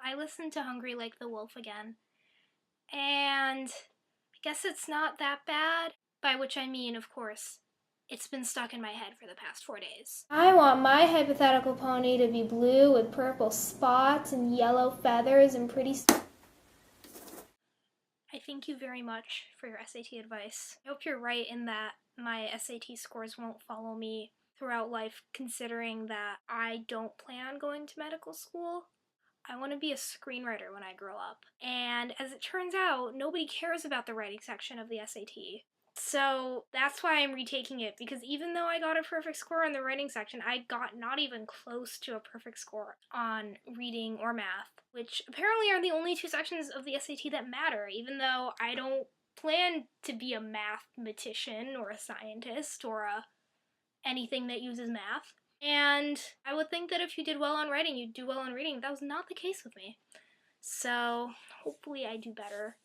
I listened to Hungry Like the Wolf again, and I guess it's not that bad, by which I mean, of course, it's been stuck in my head for the past 4 days. I want my hypothetical pony to be blue with purple spots and yellow feathers and pretty... I thank you very much for your SAT advice. I hope you're right in that my SAT scores won't follow me throughout life, considering that I don't plan on going to medical school. I want to be a screenwriter when I grow up. And as it turns out, nobody cares about the writing section of the SAT. So that's why I'm retaking it, because even though I got a perfect score in the writing section, I got not even close to a perfect score on reading or math, which apparently are the only two sections of the SAT that matter, even though I don't plan to be a mathematician or a scientist or anything that uses math. And I would think that if you did well on writing, you'd do well on reading. That was not the case with me. So hopefully I do better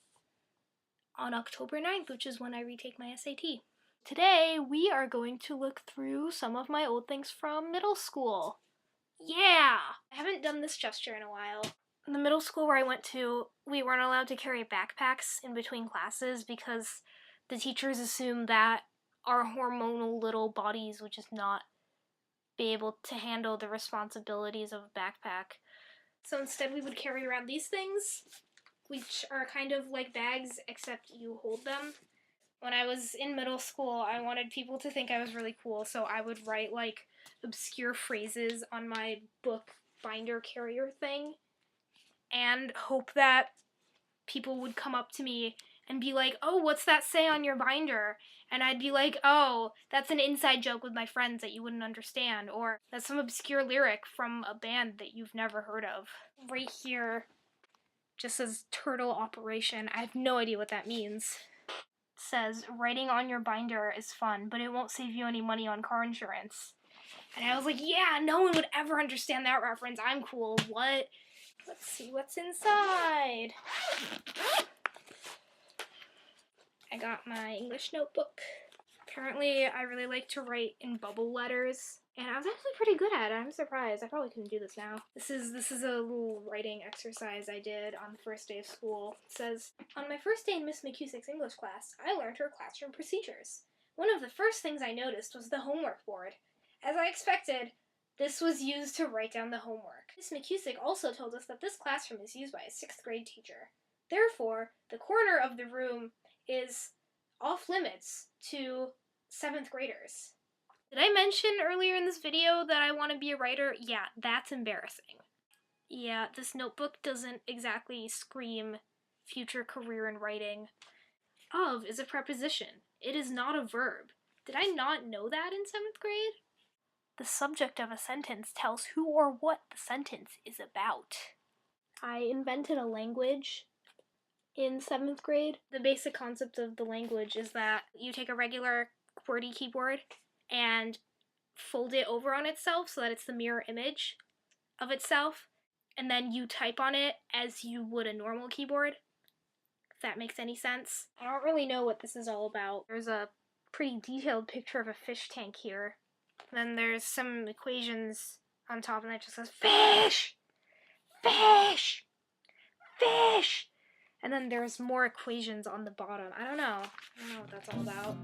on October 9th, which is when I retake my SAT. Today, we are going to look through some of my old things from middle school. Yeah! I haven't done this gesture in a while. In the middle school where I went to, we weren't allowed to carry backpacks in between classes because the teachers assumed that our hormonal little bodies would just not be able to handle the responsibilities of a backpack. So instead we would carry around these things, which are kind of like bags, except you hold them. When I was in middle school, I wanted people to think I was really cool, so I would write, like, obscure phrases on my book binder carrier thing, and hope that people would come up to me and be like, oh, what's that say on your binder? And I'd be like, oh, that's an inside joke with my friends that you wouldn't understand, or that's some obscure lyric from a band that you've never heard of. Right here just says turtle operation. I have no idea what that means. It says, writing on your binder is fun, but it won't save you any money on car insurance. And I was like, yeah, no one would ever understand that reference. I'm cool. What? Let's see what's inside. I got my English notebook. Apparently, I really like to write in bubble letters, and I was actually pretty good at it. I'm surprised. I probably couldn't do this now. This is a little writing exercise I did on the first day of school. It says, on my first day in Miss McCusick's English class, I learned her classroom procedures. One of the first things I noticed was the homework board. As I expected, this was used to write down the homework. Miss McCusick also told us that this classroom is used by a 6th grade teacher. Therefore, the corner of the room is off limits to 7th graders. Did I mention earlier in this video that I want to be a writer? Yeah, that's embarrassing. Yeah, this notebook doesn't exactly scream future career in writing. Of is a preposition. It is not a verb. Did I not know that in 7th grade? The subject of a sentence tells who or what the sentence is about. I invented a language in 7th grade. The basic concept of the language is that you take a regular QWERTY keyboard and fold it over on itself so that it's the mirror image of itself, and then you type on it as you would a normal keyboard, if that makes any sense. I don't really know what this is all about. There's a pretty detailed picture of a fish tank here. Then there's some equations on top, and it just says, fish! Fish! Fish! And then there's more equations on the bottom. I don't know what that's all about.